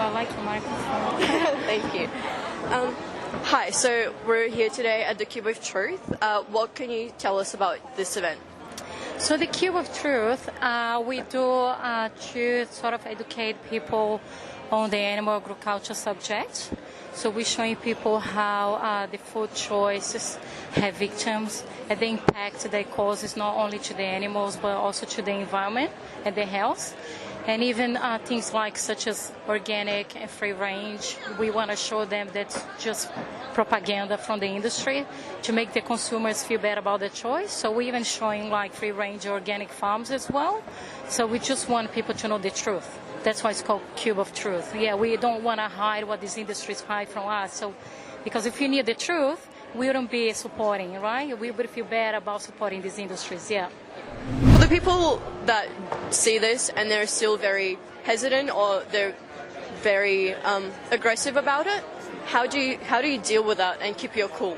I like your microphone. Thank you. Hi, so we're here today at the Cube of Truth. What can you tell us about this event? So the Cube of Truth, we do to sort of educate people on the animal agriculture subject. So we're showing people how the food choices have victims and the impact they causes not only to the animals but also to the environment and their health. And even things like such as organic and free range, we want to show them that's just propaganda from the industry to make the consumers feel better about the choice. So we're even showing like free range organic farms as well. So we just want people to know the truth. That's why it's called Cube of Truth. Yeah, we don't want to hide what these industries hide from us. So, because if you knew the truth, we wouldn't be supporting, right? We would feel bad about supporting these industries, yeah. For the people that see this and they're still very hesitant or they're very aggressive about it, how do you deal with that and keep your cool?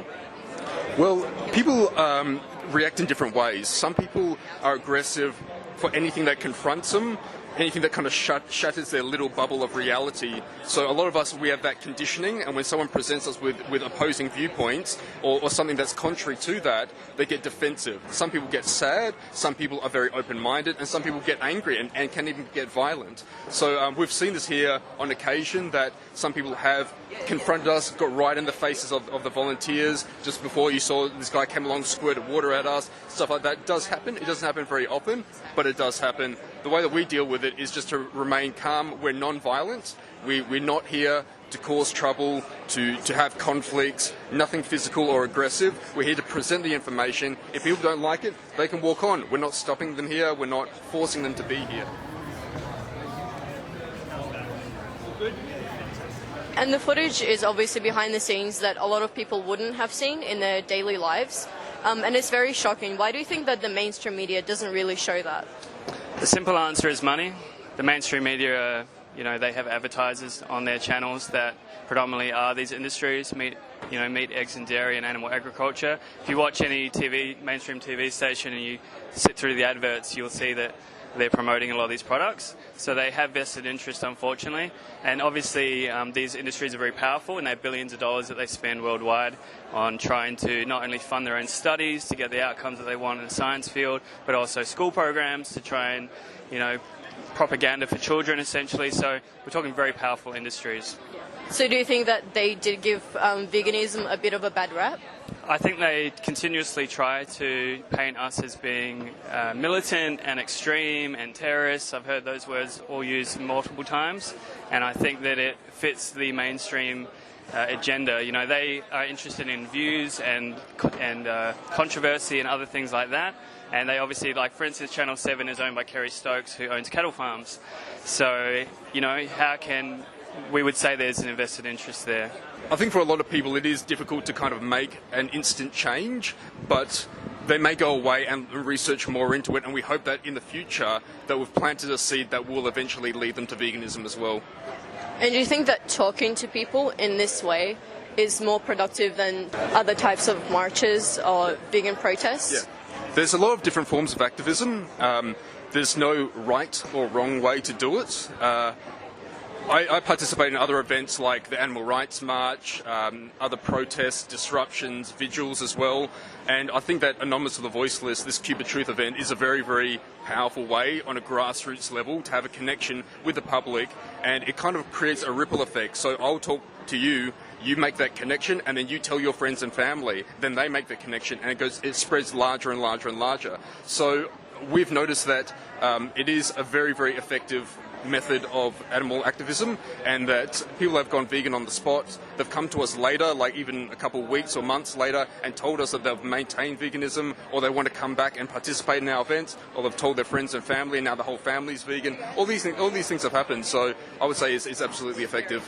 Well, people react in different ways. Some people are aggressive for anything that confronts them, anything that kind of shatters their little bubble of reality. So a lot of us, we have that conditioning, and when someone presents us with opposing viewpoints or something that's contrary to that, they get defensive. Some people get sad, some people are very open-minded, and some people get angry and can even get violent. So we've seen this here on occasion, that some people have confronted us, got right in the faces of the volunteers. Just before, you saw this guy came along, squirted water at us, stuff like that. It does happen. It doesn't happen very often, but it does happen. The way that we deal with it is just to remain calm. We're non-violent. We're not here to cause trouble, to have conflicts, nothing physical or aggressive. We're here to present the information. If people don't like it, they can walk on. We're not stopping them here. We're not forcing them to be here. And the footage is obviously behind the scenes that a lot of people wouldn't have seen in their daily lives. And it's very shocking. Why do you think that the mainstream media doesn't really show that? The simple answer is money. The mainstream media, they have advertisers on their channels that predominantly are these industries, meat, eggs and dairy and animal agriculture. If you watch any mainstream TV station and you sit through the adverts, you'll see that they're promoting a lot of these products. So they have vested interest, unfortunately. And obviously, these industries are very powerful, and they have billions of dollars that they spend worldwide on trying to not only fund their own studies to get the outcomes that they want in the science field, but also school programs to try and, propaganda for children, essentially. So we're talking very powerful industries. So do you think that they did give veganism a bit of a bad rap? I think they continuously try to paint us as being militant and extreme and terrorists. I've heard those words all used multiple times, and I think that it fits the mainstream agenda. They are interested in views and controversy and other things like that. And they obviously, like for instance, Channel 7 is owned by Kerry Stokes, who owns cattle farms. So, how can we would say there's an invested interest there? I think for a lot of people it is difficult to kind of make an instant change, but they may go away and research more into it, and we hope that in the future that we've planted a seed that will eventually lead them to veganism as well. And do you think that talking to people in this way is more productive than other types of marches or vegan protests? Yeah. There's a lot of different forms of activism. There's no right or wrong way to do it. I participate in other events like the Animal Rights March, other protests, disruptions, vigils as well. And I think that Anonymous for the Voiceless, this Cube of Truth event, is a very, very powerful way on a grassroots level to have a connection with the public, and it kind of creates a ripple effect. So I'll talk to you, you make that connection, and then you tell your friends and family, then they make the connection, and it spreads larger and larger and larger. So we've noticed that it is a very, very effective method of animal activism, and that people have gone vegan on the spot. They've come to us later, like even a couple of weeks or months later, and told us that they've maintained veganism, or they want to come back and participate in our events, or they've told their friends and family, and now the whole family's vegan. All these things have happened, so I would say it's absolutely effective.